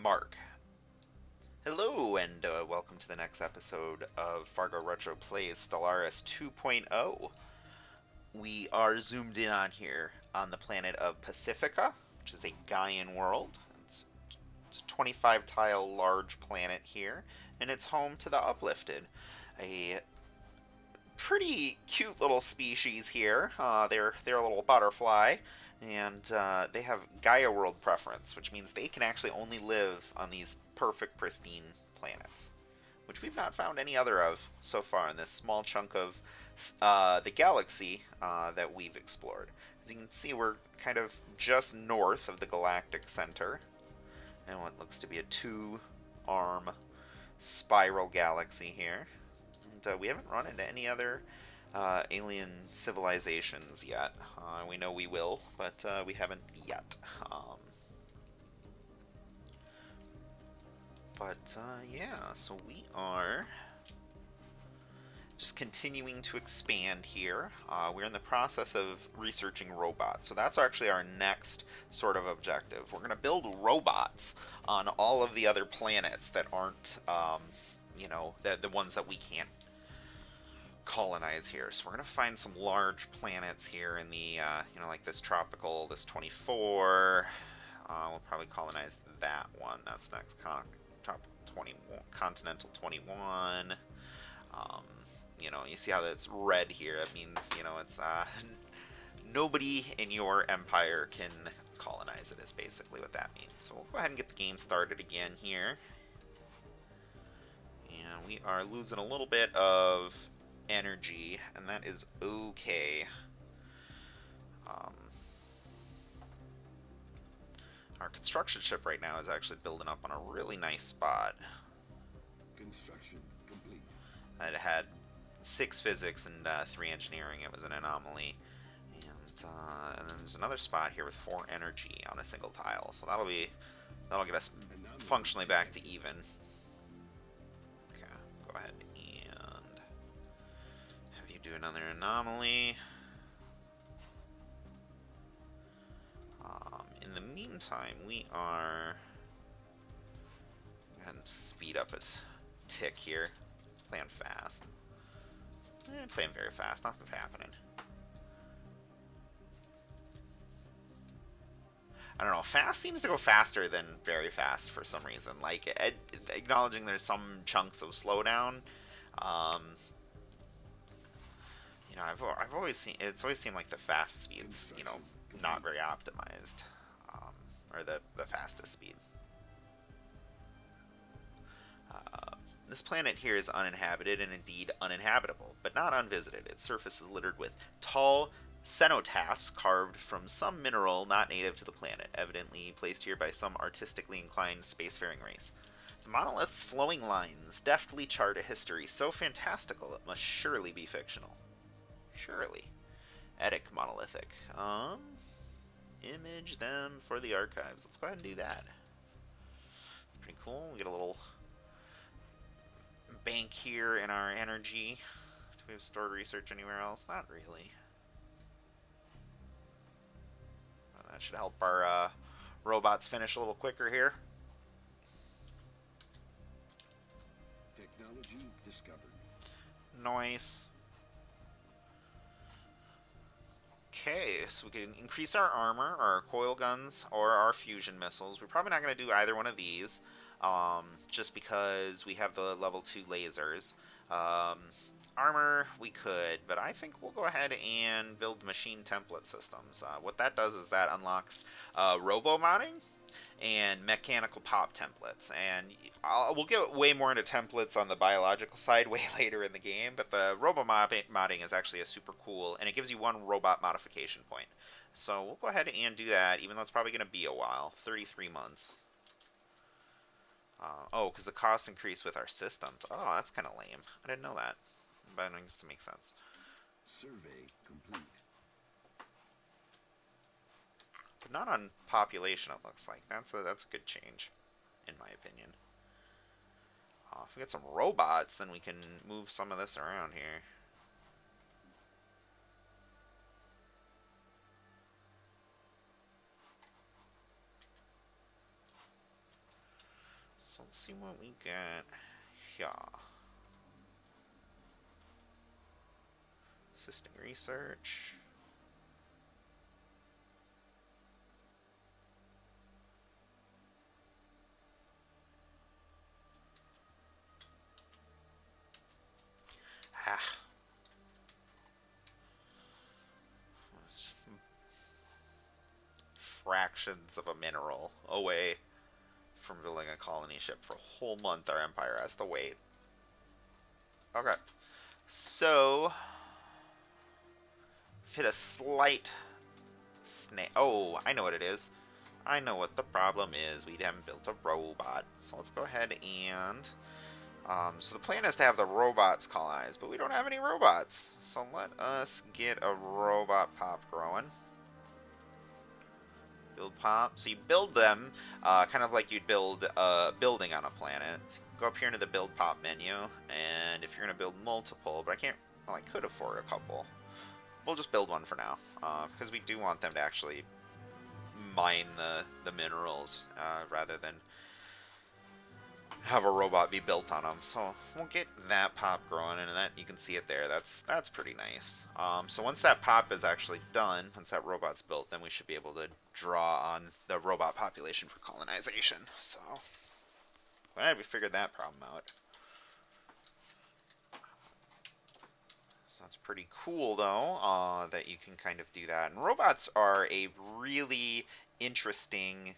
Mark. Hello, and welcome to the next episode of Fargo Retro Plays Stellaris 2.0. We are zoomed in on here on the planet of Pacifica, which is a Gaian world. It's a 25 tile large planet here, and it's home to the Uplifted, a pretty cute little species here. They're a little butterfly, and they have Gaia world preference, which means they can actually only live on these perfect, pristine planets, which we've not found any other of so far in this small chunk of the galaxy that we've explored. As you can see, we're kind of just north of the galactic center, and what looks to be a two-arm spiral galaxy here. And we haven't run into any other alien civilizations yet. We know we will, but we haven't yet. Yeah, so we are just continuing to expand here. We're in the process of researching robots, so that's actually our next sort of objective. We're going to build robots on all of the other planets that aren't, the ones that we can't colonize here. So we're going to find some large planets here in the, like this tropical, this 24. We'll probably colonize that one. That's next. Top 21, continental 21. You see how that's red here. That means, it's nobody in your empire can colonize it, is basically what that means. So we'll go ahead and get the game started again here. And we are losing a little bit of energy, and that is okay. Our construction ship right now is actually building up on a really nice spot. Construction complete. It had 6 physics and 3 engineering. It was an anomaly. And then there's another spot here with 4 energy on a single tile. So that'll get us functionally back to even. Okay, go ahead and have you do another anomaly. In the meantime, we are go ahead and speed up its tick here. Playing fast. Playing very fast. Nothing's happening. I don't know. Fast seems to go faster than very fast for some reason. Like acknowledging there's some chunks of slowdown. I've always seen it's always seemed like the fast speeds, not very optimized, or the fastest speed. This planet here is uninhabited and indeed uninhabitable, but not unvisited. Its surface is littered with tall cenotaphs carved from some mineral not native to the planet, evidently placed here by some artistically inclined spacefaring race. The monolith's flowing lines deftly chart a history so fantastical it must surely be fictional. Surely. Edit monolithic. Image them for the archives. Let's go ahead and do that. Pretty cool. We get a little bank here in our energy. Do we have stored research anywhere else? Not really. That should help our robots finish a little quicker here. Technology discovered. Nice. Okay, so we can increase our armor, our coil guns, or our fusion missiles. We're probably not going to do either one of these, just because we have the level 2 lasers. Armor, we could, but I think we'll go ahead and build machine template systems. What that does is that unlocks robo-modding and mechanical pop templates, and we'll get way more into templates on the biological side way later in the game, but the robo-modding is actually a super cool, and it gives you 1 robot modification point. So we'll go ahead and do that, even though it's probably going to be a while, 33 months. Because the costs increase with our systems. Oh, that's kind of lame. I didn't know that, but I guess it makes sense. Survey complete. But not on population, it looks like. That's a good change, in my opinion. If we get some robots, then we can move some of this around here. So let's see what we got here. Assisting research. Ah. Fractions of a mineral away from building a colony ship. For a whole month our empire has to wait. Okay. So hit a slight snake. Oh, I know what it is. I know what the problem is. We haven't built a robot. So let's go ahead and... so the plan is to have the robots colonized, but we don't have any robots. So let us get a robot pop growing. Build pop. So you build them kind of like you'd build a building on a planet. Go up here into the build pop menu, and if you're going to build multiple, but I can't... Well, I could afford a couple. We'll just build one for now, because we do want them to actually mine the minerals rather than have a robot be built on them. So we'll get that pop growing, and that you can see it there. That's pretty nice. So once that pop is actually done, once that robot's built, then we should be able to draw on the robot population for colonization. So glad we figured that problem out. So that's pretty cool, though, that you can kind of do that. And robots are a really interesting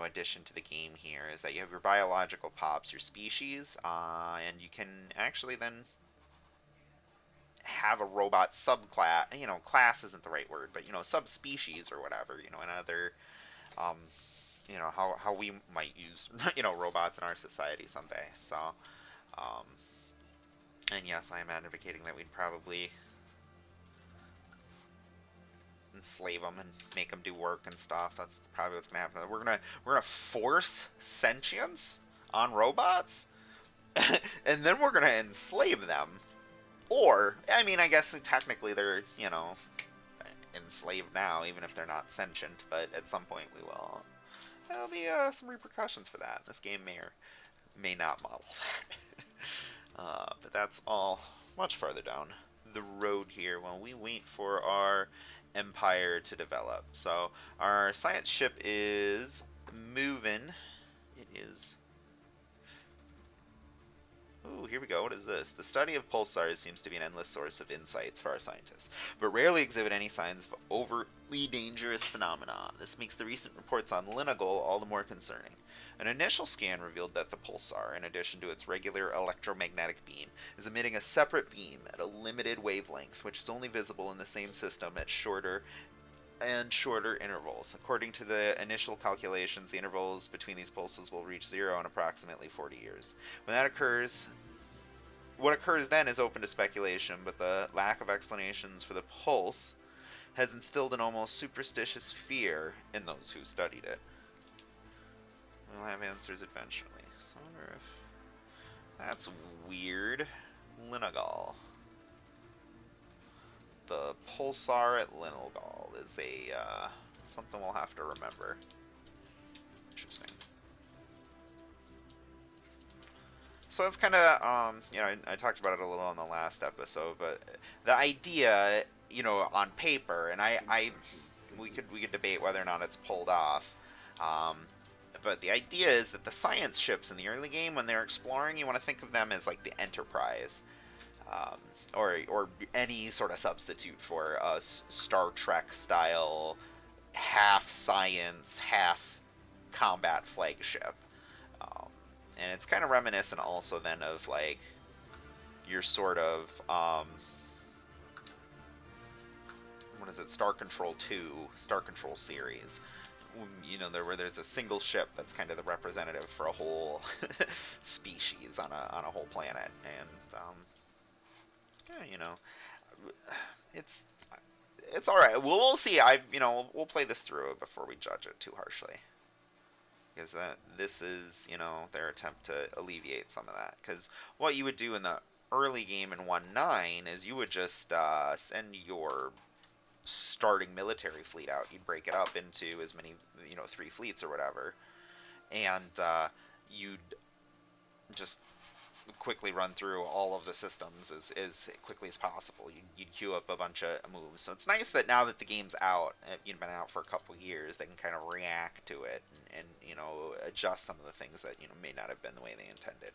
addition to the game here, is that you have your biological pops, your species, and you can actually then have a robot subclass. Class isn't the right word, but subspecies or whatever. Another, how we might use robots in our society someday. So, and yes, I am advocating that we'd probably enslave them and make them do work and stuff. That's probably what's gonna happen. We're gonna force sentience on robots, and then we're gonna enslave them. Or, I mean, I guess technically they're enslaved now, even if they're not sentient. But at some point we will. There'll be some repercussions for that. This game may or may not model that. But that's all much farther down the road here while we wait for our empire to develop. So our science ship is moving. It is... Ooh, here we go. What is this? The study of pulsars seems to be an endless source of insights for our scientists, but rarely exhibit any signs of overtly dangerous phenomena. This makes the recent reports on Linagol all the more concerning. An initial scan revealed that the pulsar, in addition to its regular electromagnetic beam, is emitting a separate beam at a limited wavelength, which is only visible in the same system at shorter and shorter intervals. According to the initial calculations, the intervals between these pulses will reach zero in approximately 40 years. When that occurs, what occurs then is open to speculation, but the lack of explanations for the pulse has instilled an almost superstitious fear in those who studied it. We'll have answers eventually. So I wonder if... That's weird. Linagol. The pulsar at Linagol is a something we'll have to remember. Interesting. So that's kind of I talked about it a little on the last episode, but the idea, on paper, and we could debate whether or not it's pulled off. But the idea is that the science ships in the early game, when they're exploring, you want to think of them as like the Enterprise. Or any sort of substitute for a Star Trek style half science, half combat flagship. And it's kind of reminiscent also then of like your sort of what is it, Star Control 2, Star Control series. Where there's a single ship that's kind of the representative for a whole species on a whole planet, and it's all right. We'll see. We'll play this through before we judge it too harshly, because this is their attempt to alleviate some of that. Because what you would do in the early game in 1.9 is you would just send your starting military fleet out. You'd break it up into as many 3 fleets or whatever, and you'd just quickly run through all of the systems as quickly as possible. You'd queue up a bunch of moves. So it's nice that now that the game's out, you've been out for a couple years, they can kind of react to it and adjust some of the things that may not have been the way they intended.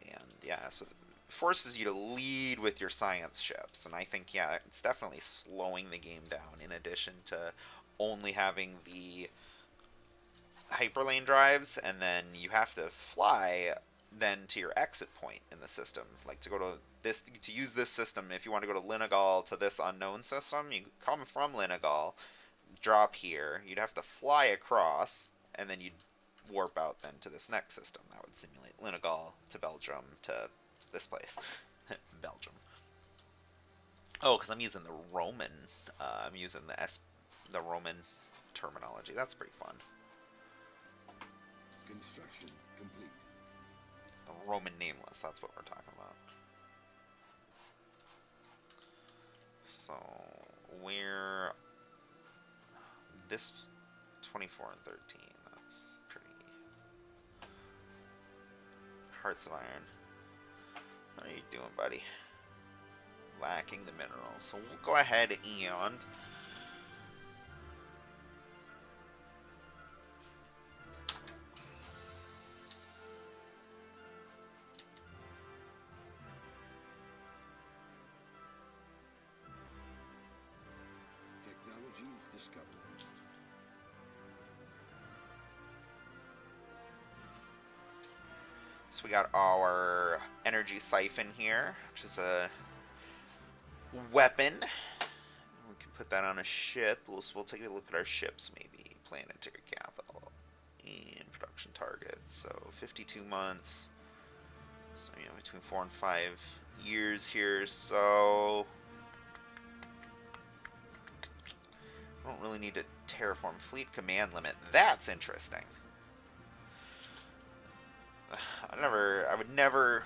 And yeah, so it forces you to lead with your science ships, and I think it's definitely slowing the game down. In addition to only having the hyperlane drives, and then you have to fly then to your exit point in the system. Like to use this system, if you want to go to Linegal to this unknown system, you come from Linegal, drop here. You'd have to fly across, and then you'd warp out then to this next system. That would simulate Linegal to Belgium to this place, Belgium. Oh, because I'm using the Roman. I'm using the Roman terminology. That's pretty fun. Construction complete. It's the Roman nameless. That's what we're talking about. So we're this 24 and 13. That's pretty. Hearts of Iron. What are you doing, buddy? Lacking the minerals. So we'll go ahead and technology discovered. so we got our energy siphon here, which is a weapon. We can put that on a ship. We'll take a look at our ships, maybe. Planetary capital and production targets. So 52 months. So between 4 and 5 years here. So I don't really need to terraform fleet command limit. That's interesting. I would never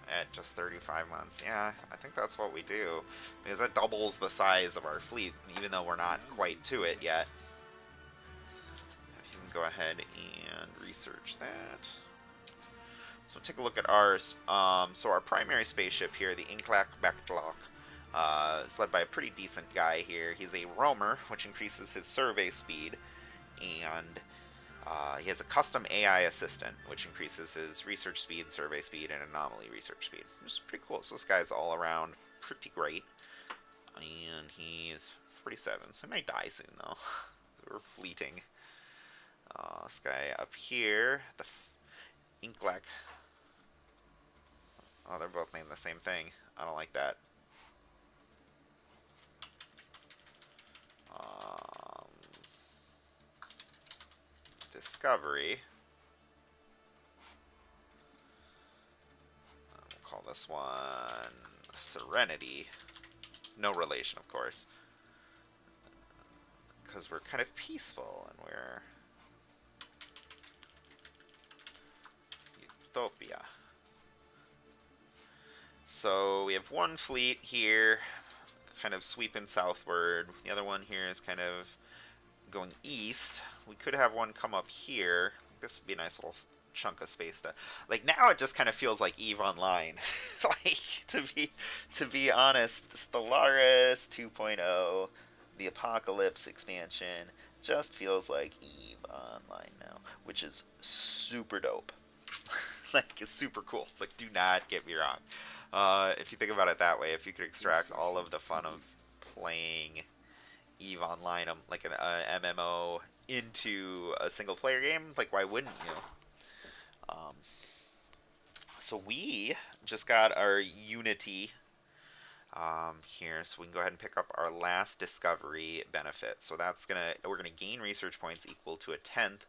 at just 35 months. Yeah, I think that's what we do, because that doubles the size of our fleet, even though we're not quite to it yet. You can go ahead and research that. So take a look at ours. So our primary spaceship here, the Inklak Backlok, is led by a pretty decent guy here. He's a roamer, which increases his survey speed, and he has a custom AI assistant, which increases his research speed, survey speed, and anomaly research speed, which is pretty cool. So this guy's all around pretty great. And he's 47, so he might die soon, though. We're fleeting. This guy up here, the Inklak. Oh, they're both named the same thing. I don't like that. Discovery. We'll call this one Serenity. No relation, of course. Because we're kind of peaceful and we're Utopia. So we have one fleet here, kind of sweeping southward. The other one here is kind of going east. We could have one come up here. This would be a nice little chunk of space to, like, now it just kind of feels like EVE Online. Like, to be honest, Stellaris 2.0, the Apocalypse expansion, just feels like EVE Online now, which is super dope. Like, it's super cool. Like, do not get me wrong. If you think about it that way, if you could extract all of the fun of playing EVE Online, like an MMO, into a single player game, like, why wouldn't you? So we just got our Unity here, so we can go ahead and pick up our last discovery benefit. So we're gonna gain research points equal to 1/10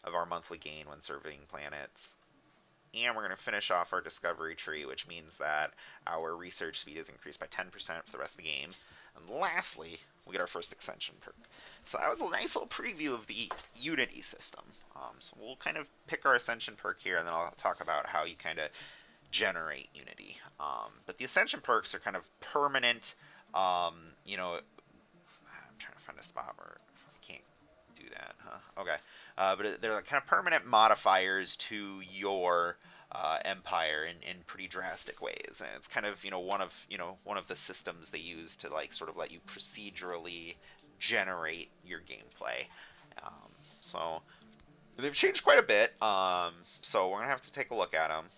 of our monthly gain when surveying planets. And we're going to finish off our discovery tree, which means that our research speed is increased by 10% for the rest of the game. And lastly, we get our first ascension perk. So that was a nice little preview of the Unity system. So we'll kind of pick our ascension perk here, and then I'll talk about how you kind of generate Unity. But the ascension perks are kind of permanent. I'm trying to find a spot where I can't do that, huh? Okay. But they're kind of permanent modifiers to your empire in pretty drastic ways, and it's kind of one of the systems they use to like sort of let you procedurally generate your gameplay. So they've changed quite a bit. So we're gonna have to take a look at them.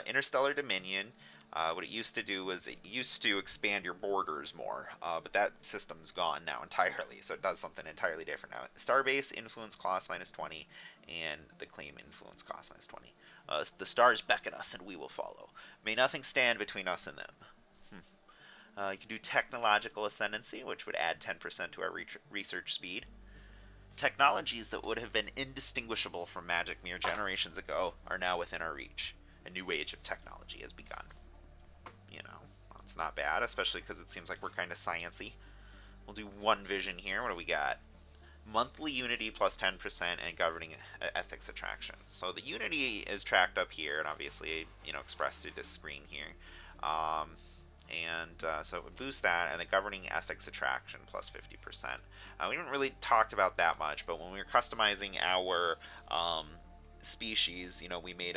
Interstellar Dominion. What it used to do was it used to expand your borders more, but that system's gone now entirely. So it does something entirely different now. Starbase influence cost -20, and the claim influence cost -20. The stars beckon us, and we will follow. May nothing stand between us and them. You can do technological ascendancy, which would add 10% to our research speed. Technologies that would have been indistinguishable from magic mere generations ago are now within our reach. A new age of technology has begun. It's not bad, especially because it seems like we're kind of sciencey. We'll do one vision here. What do we got? Monthly unity plus 10% and governing ethics attraction. So the unity is tracked up here and obviously, expressed through this screen here. So it would boost that, and the governing ethics attraction plus 50%. We haven't really talked about that much, but when we were customizing our species, we made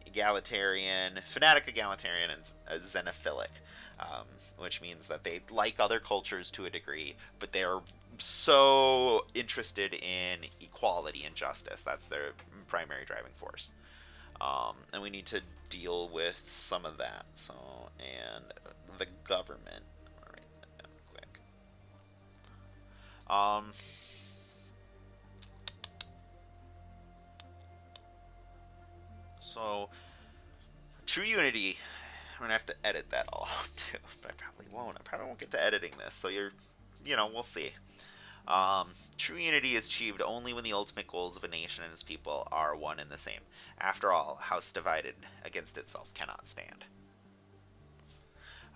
egalitarian, fanatic egalitarian, and a xenophilic, which means that they like other cultures to a degree, but they are so interested in equality and justice. That's their primary driving force. And we need to deal with some of that. So, and the government. I'll write that down quick. So, True Unity. I'm gonna have to edit that all out too, but I probably won't. I probably won't get to editing this. So we'll see. True unity is achieved only when the ultimate goals of a nation and its people are one and the same. After all, a house divided against itself cannot stand.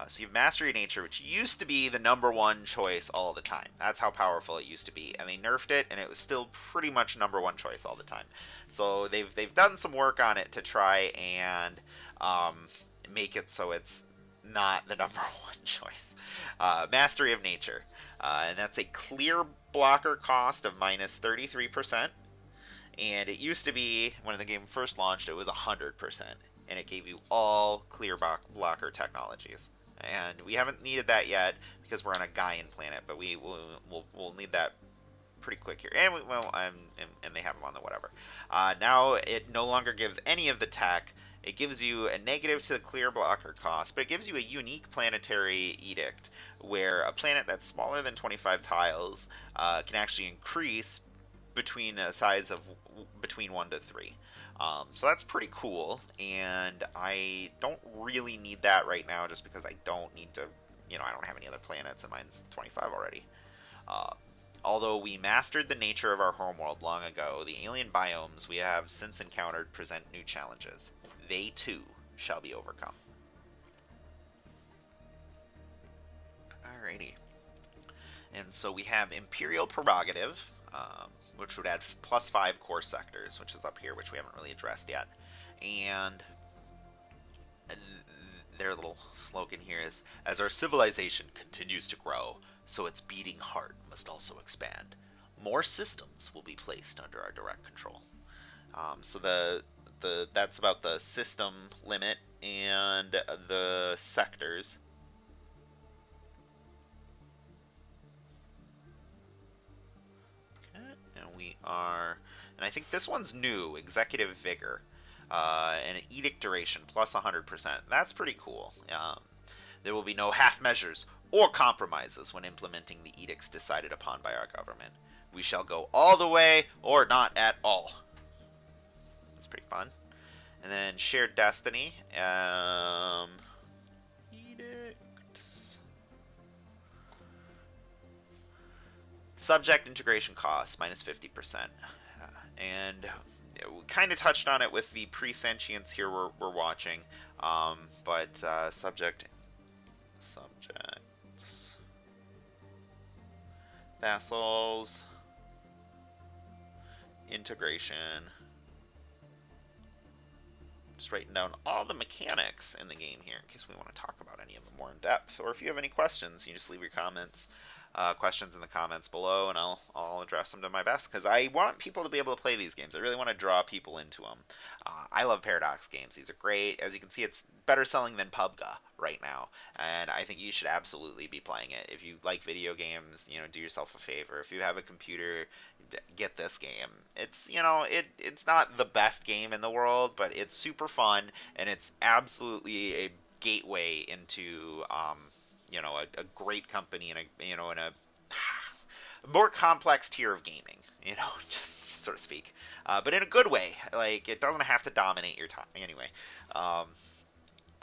So you have Mastery of Nature, which used to be the #1 choice all the time. That's how powerful it used to be, and they nerfed it, and it was still pretty much #1 choice all the time. So they've done some work on it to try and make it so it's not the #1 choice. Mastery of Nature, and that's a clear blocker cost of -33%. And it used to be, when the game first launched, it was 100%, and it gave you all clear blocker technologies. And we haven't needed that yet because we're on a Gaian planet, but we'll need that pretty quick here. And and they have them on the whatever. Now it no longer gives any of the tech. It gives you a negative to the clear blocker cost, but it gives you a unique planetary edict where a planet that's smaller than 25 tiles can actually increase between a size of between 1 to 3. So that's pretty cool, and I don't really need that right now just because I don't need to, I don't have any other planets, and mine's 25 already. Although we mastered the nature of our homeworld long ago, the alien biomes we have since encountered present new challenges. They too shall be overcome. Alrighty. And so we have Imperial Prerogative, which would add +5 core sectors, which is up here, which we haven't really addressed yet. And their little slogan here is, as our civilization continues to grow, so its beating heart must also expand. More systems will be placed under our direct control. So that's about the system limit and the sectors. Okay, and I think this one's new, Executive Vigor, and an Edict Duration plus 100%. That's pretty cool. There will be no half measures or compromises when implementing the edicts decided upon by our government. We shall go all the way or not at all. That's pretty fun. And then Shared Destiny. Edicts. Subject integration costs, -50%. And we kind of touched on it with the pre-sentience here we're watching. But subjects, vassals, integration. Just writing down all the mechanics in the game here in case we want to talk about any of them more in depth, or if you have any questions, you just leave your comments questions in the comments below, and I'll address them to my best because I want people to be able to play these games. I really want to draw people into them. I love Paradox games. These are great. As you can see, it's better selling than PUBG right now, and I think you should absolutely be playing it. If you like video games, do yourself a favor. If you have a computer, get this game. It's not the best game in the world, but it's super fun, and it's absolutely a gateway into a great company and a more complex tier of gaming, just so to speak, but in a good way. Like, it doesn't have to dominate your time anyway.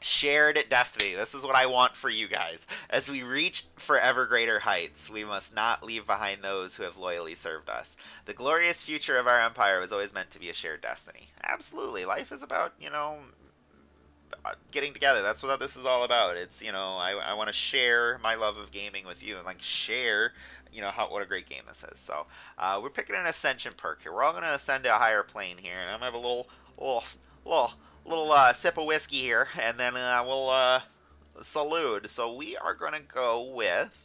Shared destiny. This is what I want for you guys. As we reach forever greater heights, we must not leave behind those who have loyally served us. The glorious future of our empire was always meant to be a shared destiny. Absolutely. Life is about, getting together. That's what this is all about. It's, I want to share my love of gaming with you and, like, share, what a great game this is. So, we're picking an ascension perk here. We're all going to ascend to a higher plane here, and I'm going to have a little sip of whiskey here, and then we'll salute. So we are going to go with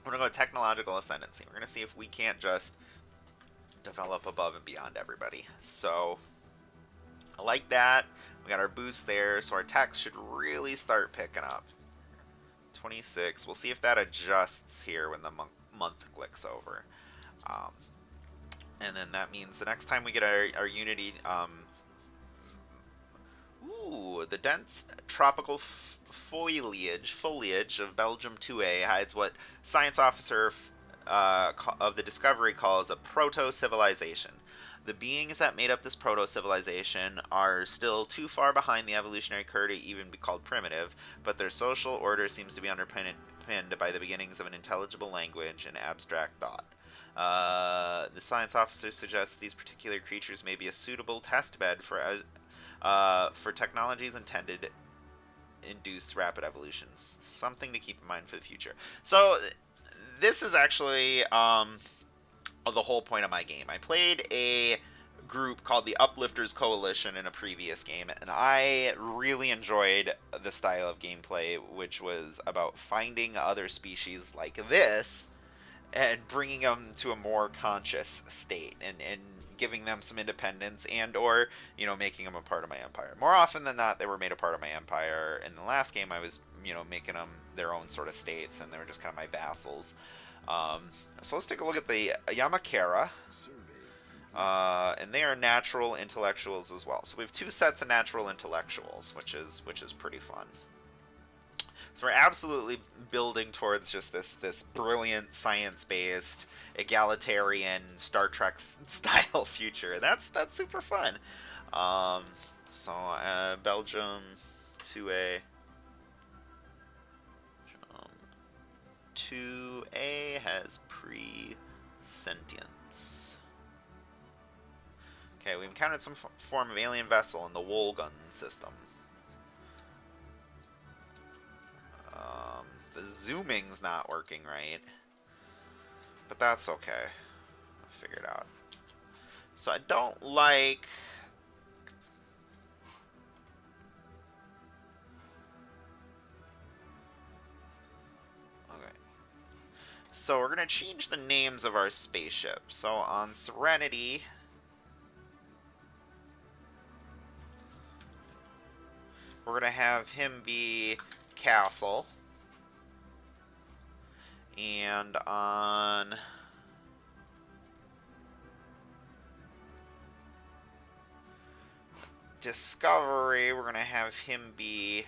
we're going to go technological ascendancy. We're going to see if we can't just develop above and beyond everybody. So I like that. We got our boost there, so our tech should really start picking up. 26. We'll see if that adjusts here when the month clicks over. And then that means the next time we get our Unity, the dense tropical foliage of Belgium 2A hides what science officer of the Discovery calls a proto-civilization. The beings that made up this proto-civilization are still too far behind the evolutionary curve to even be called primitive, but their social order seems to be underpinned by the beginnings of an intelligible language and abstract thought. The science officer suggests these particular creatures may be a suitable test bed for technologies intended to induce rapid evolutions. Something to keep in mind for the future. So this is actually the whole point of my game. I played a group called the Uplifters Coalition in a previous game, and I really enjoyed the style of gameplay, which was about finding other species like this and bringing them to a more conscious state and giving them some independence and or making them a part of my empire. More often than not, they were made a part of my empire. In the last game, I was making them their own sort of states, and they were just kind of my vassals. So let's take a look at the Yamakara, and they are natural intellectuals as well. So we have two sets of natural intellectuals, which is pretty fun. So we're absolutely building towards just this brilliant science-based, egalitarian Star Trek style future. That's super fun. So Belgium 2A. 2A has pre-sentience. Okay, we encountered some form of alien vessel in the Wolgun system. The zooming's not working right, but that's okay. I'll figure it out. So I don't like... Okay. So we're going to change the names of our spaceship. So on Serenity... we're going to have him be Castle. And on Discovery, we're going to have him be...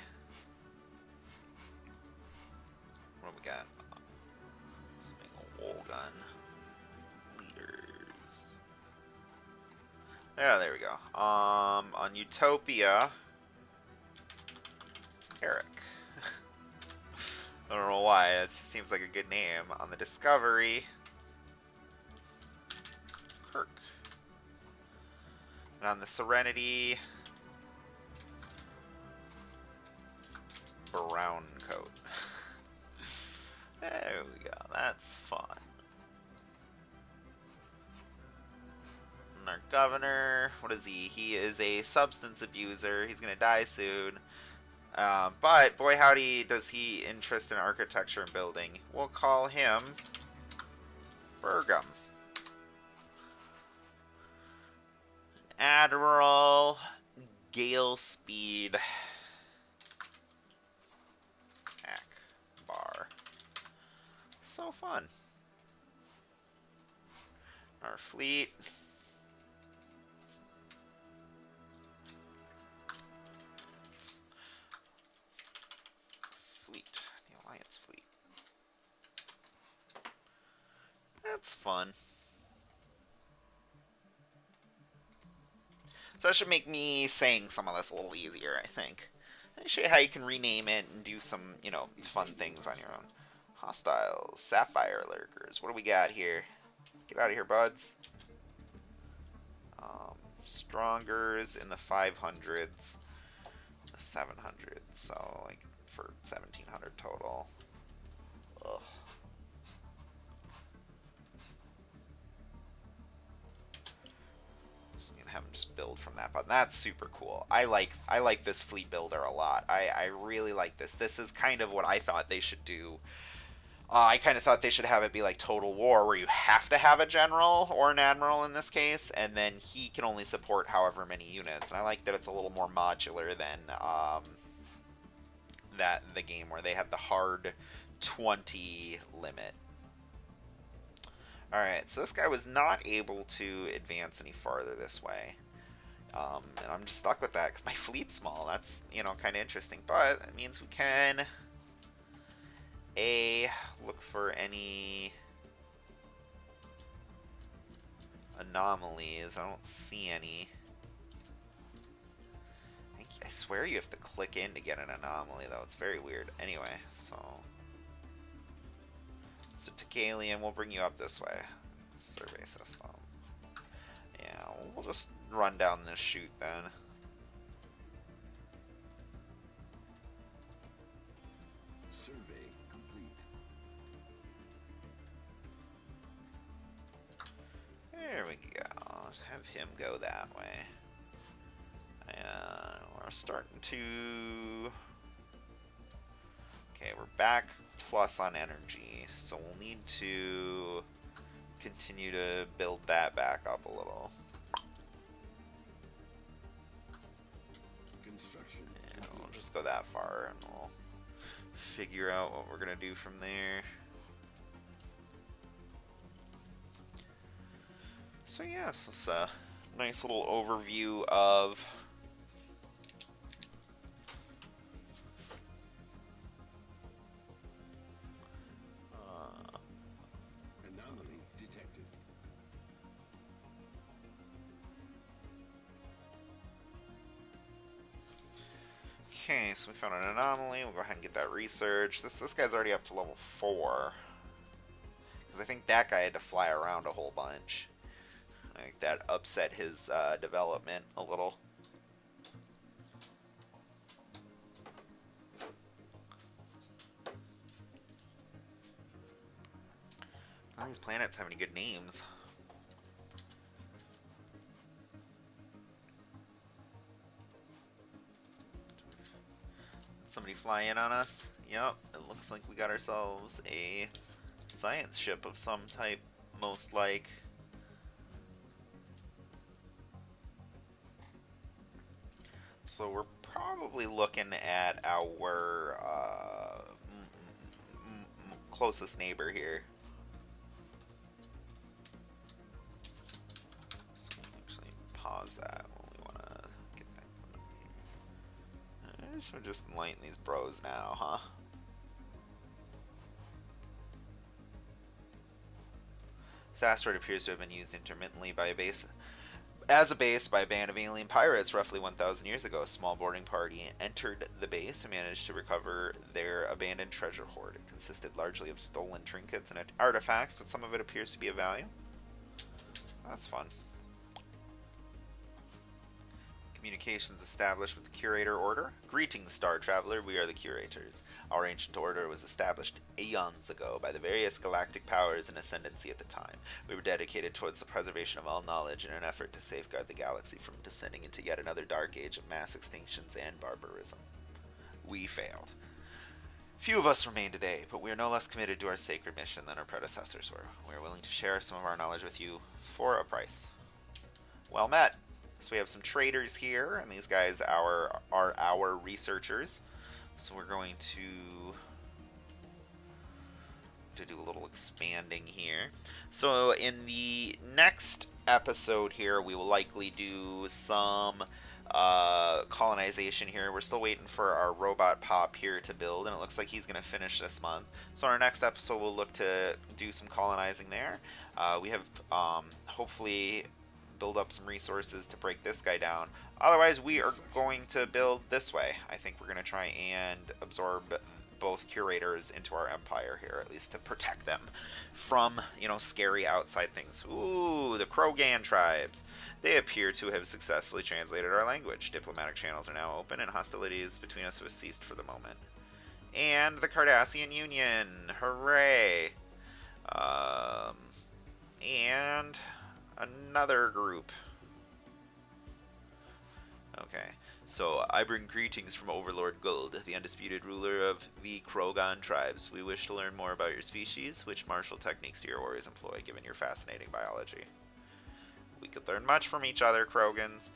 what do we got? A Wolgun. Leaders. Yeah, there we go. On Utopia, Eric. I don't know why, it just seems like a good name. On the Discovery, Kirk. And on the Serenity, Brown Coat. There we go, that's fun. our governor, what is he? He is a substance abuser. He's gonna die soon. But boy howdy does he interest in architecture and building. We'll call him Bergam. Admiral Gale Speed Akbar. So fun. Our fleet. The Alliance fleet. That's fun. So that should make me saying some of this a little easier, I think. I'll show you how you can rename it and do some, you know, fun things on your own. Hostiles, Sapphire Lurkers. What do we got here? Get out of here, buds. Strongers in the 500s, the 700s, so like for 1700 total. Ugh. So I'm gonna have them just build from that, but that's super cool. I like this fleet builder a lot. I really like this. This is kind of what I thought they should do. I kind of thought they should have it be like Total War, where you have to have a general, or an admiral in this case, and then he can only support however many units. And I like that it's a little more modular than the game where they had the hard 20 limit. Alright, so this guy was not able to advance any farther this way. And I'm just stuck with that because my fleet's small. That's, you know, kind of interesting. But it means we can... look for any anomalies. I don't see any. I swear you have to click in to get an anomaly, though. It's very weird. Anyway, so Tikalian, we'll bring you up this way. Survey system. Yeah, we'll just run down this chute then. There we go. Let's have him go that way. And we're starting to... Okay, we're back plus on energy, so we'll need to continue to build that back up a little. Construction. And we'll just go that far and we'll figure out what we're gonna do from there. So yeah, so it's a nice little overview of anomaly detected. Okay, so we found an anomaly. We'll go ahead and get that research. This guy's already up to level 4. Because I think that guy had to fly around a whole bunch. I think that upset his development a little. None of these planets have any good names. Somebody fly in on us? Yep, it looks like we got ourselves a science ship of some type, most like. So we're probably looking at our closest neighbor here. So we'll actually pause that when we want to get that put up here. I guess we're just enlighten these bros now, huh? This asteroid appears to have been used intermittently by a base. As a base by a band of alien pirates roughly 1,000 years ago, a small boarding party entered the base and managed to recover their abandoned treasure hoard. It consisted largely of stolen trinkets and artifacts, but some of it appears to be of value. That's fun. Communications established with the Curator Order. Greetings, Star Traveler, we are the Curators. Our ancient order was established aeons ago by the various galactic powers in ascendancy at the time. We were dedicated towards the preservation of all knowledge in an effort to safeguard the galaxy from descending into yet another dark age of mass extinctions and barbarism. We failed. Few of us remain today, but we are no less committed to our sacred mission than our predecessors were. We are willing to share some of our knowledge with you for a price. Well met. So we have some traders here, and these guys are our researchers. So we're going to do a little expanding here. So in the next episode here, we will likely do some colonization here. We're still waiting for our robot Pop here to build, and it looks like he's going to finish this month. So in our next episode, we'll look to do some colonizing there. We have hopefully build up some resources to break this guy down. Otherwise, we are going to build this way. I think we're going to try and absorb both curators into our empire here, at least to protect them from, scary outside things. Ooh, the Krogan tribes. They appear to have successfully translated our language. Diplomatic channels are now open, and hostilities between us have ceased for the moment. And the Cardassian Union. Hooray! And another group. Okay, so I bring greetings from Overlord Guld, the undisputed ruler of the Krogan tribes. We wish to learn more about your species. Which martial techniques do your warriors employ, given your fascinating biology? We could learn much from each other, Krogans.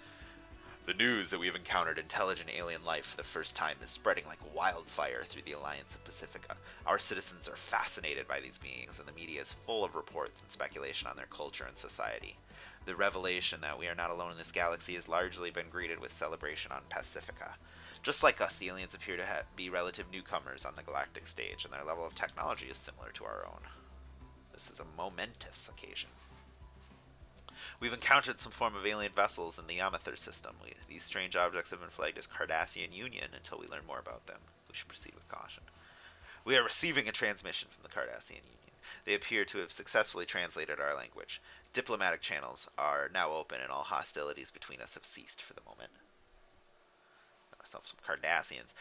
The news that we have encountered intelligent alien life for the first time is spreading like wildfire through the Alliance of Pacifica. Our citizens are fascinated by these beings, and the media is full of reports and speculation on their culture and society. The revelation that we are not alone in this galaxy has largely been greeted with celebration on Pacifica. Just like us, the aliens appear to be relative newcomers on the galactic stage, and their level of technology is similar to our own. This is a momentous occasion. We've encountered some form of alien vessels in the Amethyr system. These strange objects have been flagged as Cardassian Union until we learn more about them. We should proceed with caution. We are receiving a transmission from the Cardassian Union. They appear to have successfully translated our language. Diplomatic channels are now open, and all hostilities between us have ceased for the moment. Ourselves some Cardassians.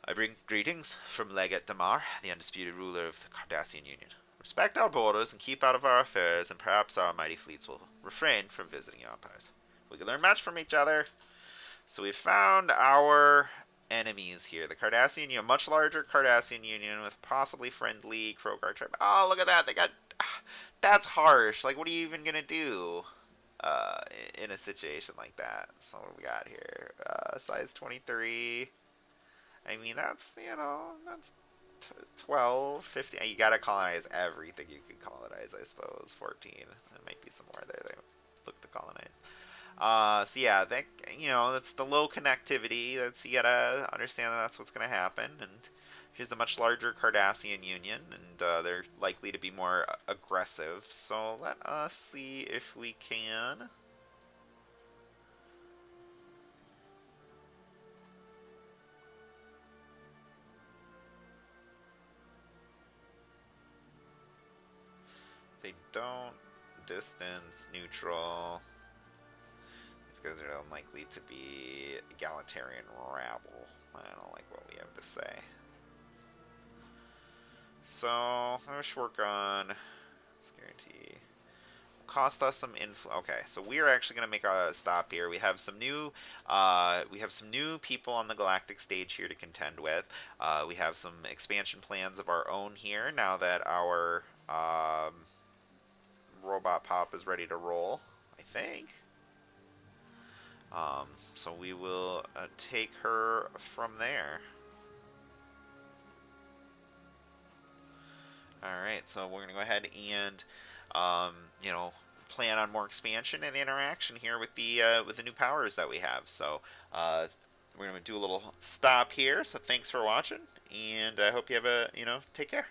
I bring greetings from Legate Damar, the undisputed ruler of the Cardassian Union. Respect our borders and keep out of our affairs, and perhaps our mighty fleets will refrain from visiting your empires. We can learn much from each other. So we found our enemies here. The Cardassian Union, a much larger Cardassian Union with possibly friendly Krogar tribe. Oh, look at that. They got... That's harsh. Like, what are you even going to do in a situation like that? So what do we got here? Size 23. I mean, that's, that's 12, 15. You gotta colonize everything you can colonize, I suppose. 14. There might be some more there they look to colonize. So yeah, that's the low connectivity. You gotta understand that that's what's gonna happen. And here's the much larger Cardassian Union, and they're likely to be more aggressive. So let us see if we can. They don't. Distance, neutral. These guys are unlikely to be egalitarian rabble. I don't like what we have to say. So, let's work on... Let's guarantee... Cost us some info. Okay, so we are actually going to make a stop here. We have some new people on the galactic stage here to contend with. We have some expansion plans of our own here now that our... Robot Pop is ready to roll, I think. So we will take her from there. Alright, so we're going to go ahead and, plan on more expansion and interaction here with the new powers that we have. So we're going to do a little stop here. So thanks for watching, and I hope you have take care.